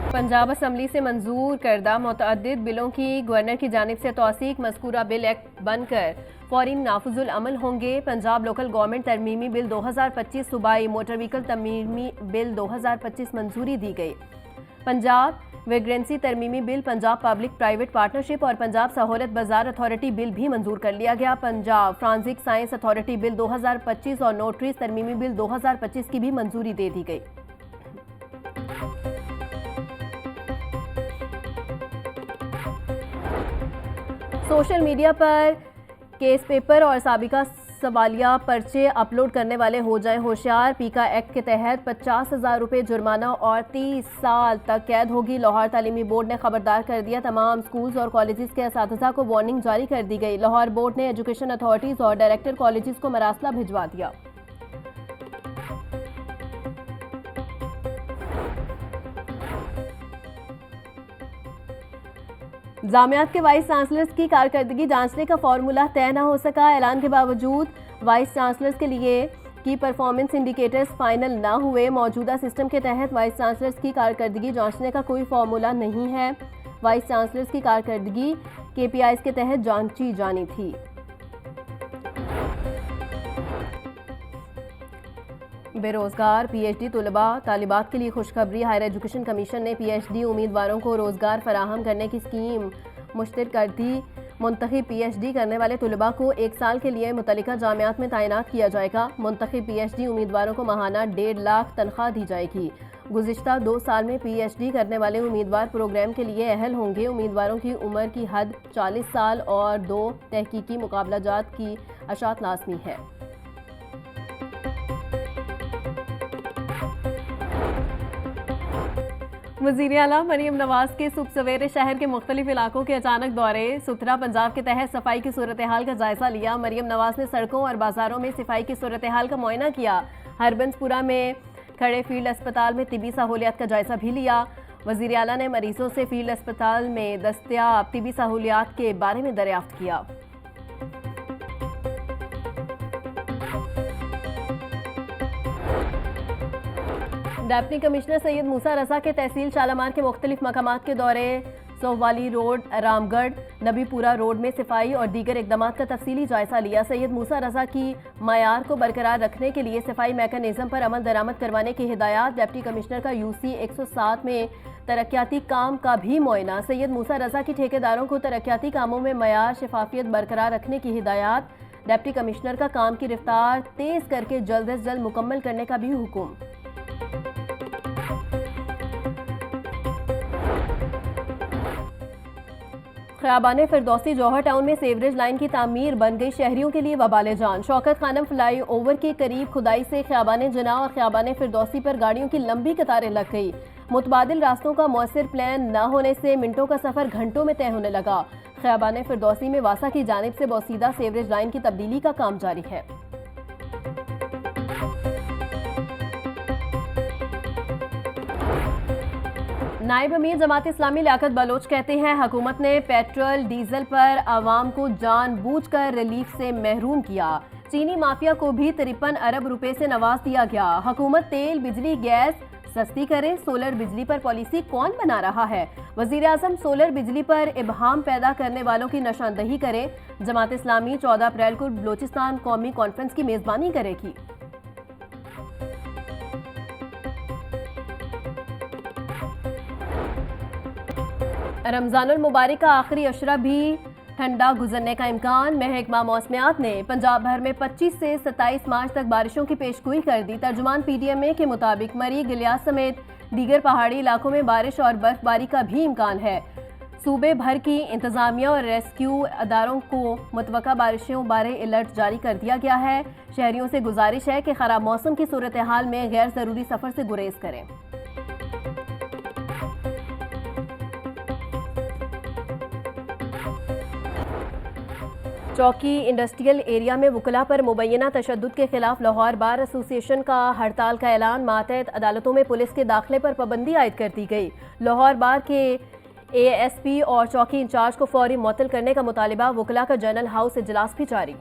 Punjab assembly से मंजूर करदा मुतअद्दिद बिलों की गवर्नर की जानिब से तौसीक मज़कूरा बिल एक्ट बनकर फौरी नाफिजुल अमल होंगे। पंजाब लोकल गवर्नमेंट तरमीमी बिल 2025, सूबाई मोटर व्हीकल तरमीमी बिल 2025 मंजूरी दी गई। पंजाब वेग्रेंसी तरमीमी bill, Punjab public private partnership और पंजाब सहूलत बाजार अथॉरिटी बिल भी मंजूर कर लिया गया। Punjab forensic science authority bill 2025 और नोटरीज तरमीमी बिल 2025 की भी मंजूरी दे दी गई। सोशल मीडिया पर केस पेपर और साबिका सवालिया पर्चे अपलोड करने वाले हो जाएं होशियार। पीका एक्ट के तहत 50,000 रुपये जुर्माना और 30 साल तक कैद होगी। लाहौर तालीमी बोर्ड ने खबरदार कर दिया, तमाम स्कूल्स और कॉलेजेस के असातिज़ा को वार्निंग जारी कर दी गई। लाहौर बोर्ड ने एजुकेशन अथॉरिटीज़ और डायरेक्टर कॉलेजेस को मरासला भिजवा दिया। जामियात के वाइस चांसलर्स की कारकर्दगी जांचने का फॉर्मूला तय न हो सका। ऐलान के बावजूद वाइस चांसलर्स के लिए की परफॉर्मेंस इंडिकेटर्स फाइनल न हुए। मौजूदा सिस्टम के तहत वाइस चांसलर्स की कारकर्दगी जांचने का कोई फॉर्मूला नहीं है। वाइस चांसलर्स की कारकर्दगी KPIs के तहत जांची जानी थी। बेरोजगार PhD तलबा तालिबात के लिए खुशखबरी। हायर एजुकेशन कमीशन ने PhD उम्मीदवारों को रोजगार फराहम करने की स्कीम मुश्तर कर दी। मुंतखब PhD करने वाले तलबा को 1 साल के लिए मुतल्लिका जामियात में तैनात किया जाएगा। मुंतखब PhD उम्मीदवारों को माहाना 1.5 लाख तनख्वाह दी जाएगी। गुज़िश्ता 2 साल में PhD करने वाले उम्मीदवार प्रोग्राम के लिए अहल होंगे। उम्मीदवारों की उम्र की हद 40 साल और 2 तहकीकी मुकाबलाजात की अशात लाजमी है। वज़ीर आला मरीम नवाज के सुबह सवेरे शहर के मुख्तलिफ इलाकों के अचानक दौरे। सुथरा पंजाब के तहत सफाई की सूरत हाल का जायजा लिया। मरीम नवाज ने सड़कों और बाजारों में सफाई की सूरत हाल का मुआयना किया। हरबंसपुरा में खड़े फील्ड अस्पताल में तिबी सहूलियात का जायजा भी लिया। वज़ीर आला ने मरीजों से फील्ड अस्पताल में दस्तयाब तिबी सहूलियात के बारे में दरियाफ्त किया। डिप्टी कमिश्नर सैयद मूसा रजा के तहसील शालामार के मुख्तलिफ मकामात के दौरे। सोहवाली रोड, रामगढ़, नबीपुरा रोड में सफाई और दीगर इकदामात का तफसीली जायजा लिया। सैयद मूसा रजा की मयार को बरकरार रखने के लिए सफाई मैकेनिज्म पर अमल दरामद करवाने की हिदायत। डिप्टी कमिश्नर का UC 107 में तरक्याती काम का भी मुआयना। सैयद मूसा रजा की ठेकेदारों को तरक्याती कामों में मयार शफाफियत बरकरार रखने की हिदायत। डिप्टी कमिश्नर का काम की रफ्तार तेज करके जल्द अज जल्द मुकम्मल करने का भी हुक्म। ख़याबान फिरदौसी जौहर टाउन में सेवरेज लाइन की तामीर बन गई शहरियों के लिए वबाले जान। शौकत खानम फ्लाई ओवर के करीब खुदाई से ख़याबान जना और ख़याबान फिरदौसी पर गाड़ियों की लंबी कतारें लग गई। मुतबादिल रास्तों का मौसर प्लान न होने से मिनटों का सफर घंटों में तय होने लगा। ख़याबान फिरदौसी में वासा की जानिब से बोसीदा सेवरेज लाइन की तब्दीली का काम जारी है। नायब अमीर जमात इस्लामी लियाकत बलोच कहते हैं, हुकूमत ने पेट्रोल डीजल पर आवाम को जानबूझकर रिलीफ से महरूम किया। चीनी माफिया को भी 53 अरब रुपए से नवाज दिया गया। हुकूमत तेल, बिजली, गैस सस्ती करे, सोलर बिजली पर पॉलिसी कौन बना रहा है? वजीर आजम सोलर बिजली पर इबहाम पैदा करने वालों की निशानदही करे। जमात इस्लामी 14 अप्रैल को बलोचिस्तान कौमी कॉन्फ्रेंस की मेजबानी करेगी। रमजानुल मुबारक का आखिरी अशरा भी ठंडा गुजरने का इम्कान। महकमा मौसमियात ने पंजाब भर में 25 से 27 मार्च तक बारिशों की पेशगोई कर दी। तर्जुमान PDMA के मुताबिक मरी, गिलियास समेत दीगर पहाड़ी इलाकों में बारिश और बर्फबारी का भी इम्कान है। सूबे भर की इंतजामिया और रेस्क्यू अदारों को मुतवक्का बारिशों बारे अलर्ट जारी कर दिया गया है। शहरियों से गुजारिश है कि खराब मौसम की सूरत हाल में गैर ज़रूरी सफ़र से गुरेज करें। चौकी इंडस्ट्रियल एरिया में वुकला पर मुबैना तशद्दुद के खिलाफ लाहौर बार एसोसिएशन का हड़ताल का ऐलान। मातहत अदालतों में पुलिस के दाखिले पर पाबंदी आयद कर दी गई। लाहौर बार के ASP और चौकी इंचार्ज को फौरी मुअत्तल करने का मुतालिबा। वुकला का जनरल हाउस इजलास भी जारी।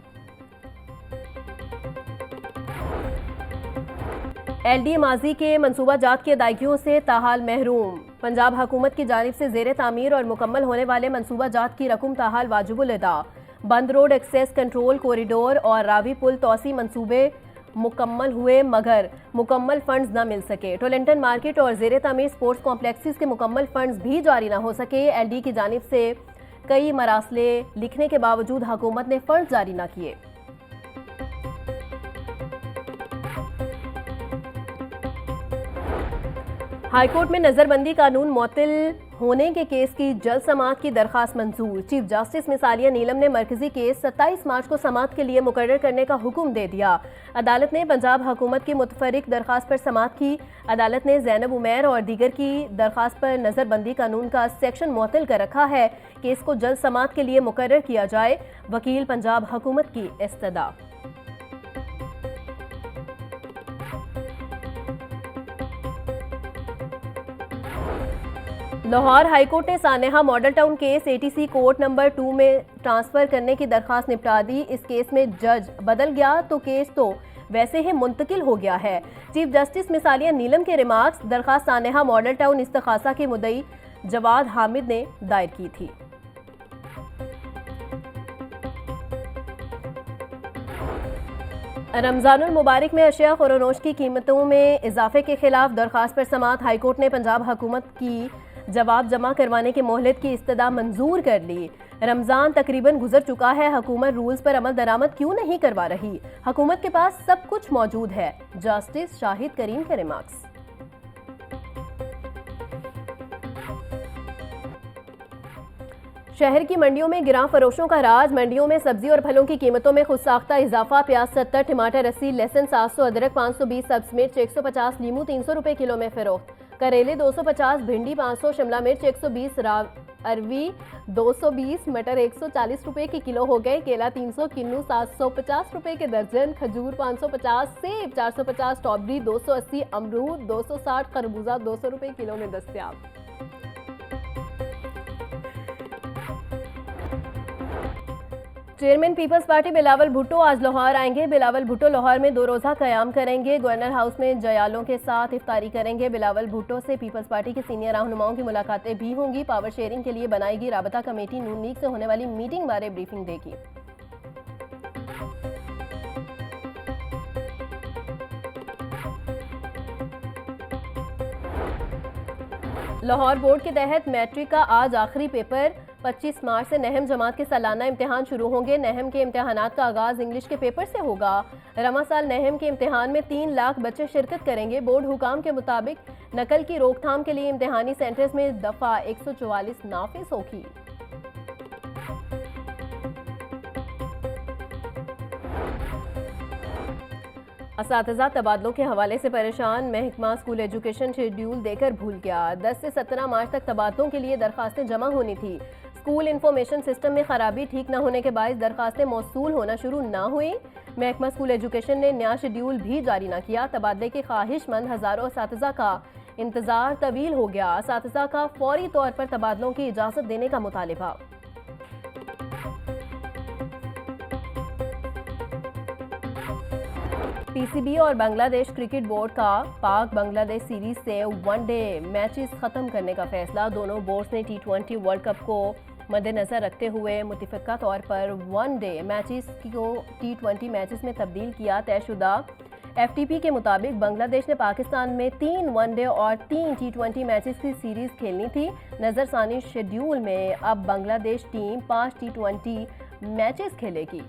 LD माजी के मनसूबा जात की अदायगियों से ताहाल महरूम। पंजाब हुकूमत की जानिब से ज़ेरे तामीर और मुकम्मल होने वाले मनसूबा जात की रकम ताहाल वाजिबुल अदा। बंद रोड एक्सेस कंट्रोल कॉरिडोर और रावी पुल तोसी मनसूबे मुकम्मल हुए मगर मुकम्मल फंड्स न मिल सके। टोलेंटन मार्केट और ज़ेरे तामीर स्पोर्ट्स कॉम्प्लेक्सेस के मुकम्मल फंड्स भी जारी न हो सके। LD की जानिब से कई मरासले लिखने के बावजूद हुकूमत ने फंड जारी न किए। हाईकोर्ट में नजरबंदी कानून मुअत्तल होने के केस की जल्द समाअत की दरखास्त मंजूर। चीफ जस्टिस मिसालिया नीलम ने मरकजी केस 27 मार्च को समाअत के लिए मुकर्रर करने का हुक्म दे दिया। अदालत ने पंजाब हुकूमत की मुतफरिक दरखास्त पर समाअत की। अदालत ने ज़ैनब उमैर और दीगर की दरखास्त पर नजरबंदी कानून का सेक्शन मुअत्तल कर रखा है। केस को जल्द समाअत के लिए मुकर्रर किया जाए। वकील पंजाब हुकूमत की इस्तदा। लाहौर हाईकोर्ट ने सानेहा Model Town case ATC court number 2 में ट्रांसफर करने की दरखास्त निपटा दी। इस केस में जज बदल गया तो केस तो वैसे ही मुंतकिल हो गया है। चीफ जस्टिस मिसालिया नीलम के रिमार्क्स। दरखास्त सानेहा मॉडल टाउन इस्तखासा के मुद्दई जवाद हामिद ने दायर की थी। रमजानुल मुबारक में अशिया खुरोनोश की कीमतों में इजाफे के खिलाफ दरखास्त पर समाअत। हाईकोर्ट ने पंजाब हुकूमत की जवाब जमा करवाने की मोहलत की इस्तदा मंजूर कर ली। रमजान तकरीबन गुजर चुका है, हुकूमत रूल्स पर अमल दरामद क्यों नहीं करवा रही? हुकूमत के पास सब कुछ मौजूद है। जस्टिस शाहिद करीम के रिमार्क्स। शहर की मंडियों में गिरां फरोशों का राज। मंडियों में सब्जी और फलों की कीमतों में खुदसाख्ता इजाफा। प्याज 70, टमाटर 80, लहसुन 700, अदरक 520, सब्ज मिर्च 150, लीमू 300 रुपए किलो में फरोख्त। करेले 250, भिंडी 500, शिमला मिर्च 120, अरवी 220, मटर 140 रुपए की किलो हो गए। केला 300, किन्नू 750 रुपए के दर्जन, खजूर 550, सेब 450, स्ट्रॉबेरी 280, अमरूद 260, खरबूजा 200 रुपए किलो में दस्तयाब। चेयरमैन पीपल्स पार्टी बिलावल भुट्टो आज लाहौर आएंगे। बिलावल भुट्टो लाहौर में 2 रोज़ा क़याम करेंगे। गवर्नर हाउस में जयालों के साथ इफ्तारी करेंगे। बिलावल भुट्टो से पीपल्स पार्टी के सीनियर रहनुमाओं की मुलाकातें भी होंगी। पावर शेयरिंग के लिए बनाएगी राबता कमेटी नून लीग से होने वाली मीटिंग बारे ब्रीफिंग देगी। लाहौर बोर्ड के तहत मैट्रिक का आज आखिरी पेपर। 25 मार्च से नहम जमात के सालाना इम्तिहान शुरू होंगे। नहम के इम्तिहानात का आगाज इंग्लिश के पेपर से होगा। रमा साल नहम के इम्तिहान में 3 लाख बच्चे शिरकत करेंगे। बोर्ड हुकाम के मुताबिक नकल की रोकथाम के लिए इम्तिहानी सेंटर्स में दफा 144 नाफिज होगी। असातिज़ा तबादलों के हवाले से परेशान। महकमा स्कूल एजुकेशन शेड्यूल देकर भूल गया। 10 से 17 मार्च तक तबादलों के लिए दरखास्तें जमा होनी थी। स्कूल इंफॉर्मेशन सिस्टम में खराबी ठीक न होने के बायस दरखास्तें मौसूल होना शुरू न हुई। महकमा स्कूल एजुकेशन ने नया शेड्यूल भी जारी न किया। तबादले के ख्वाहिशमंद हज़ारों असातिज़ा का इंतज़ार तवील हो गया। असातिज़ा का फौरी तौर पर तबादलों की इजाज़त देने का मुतालिबा। PCB और बांग्लादेश क्रिकेट बोर्ड का पाक बांग्लादेश सीरीज से वनडे मैचेस खत्म करने का फैसला। दोनों बोर्ड्स ने T20 वर्ल्ड कप को मद्देनजर रखते हुए मुतफ़िक़ा तौर पर वनडे मैचेस को T20 मैचेस में तब्दील किया। तयशुदा FTP के मुताबिक बांग्लादेश ने पाकिस्तान में 3 वनडे और 3 T20 मैचेस की सीरीज खेलनी थी। नज़रसानी शेड्यूल में अब बांग्लादेश टीम 5 T20 मैचेस खेलेगी।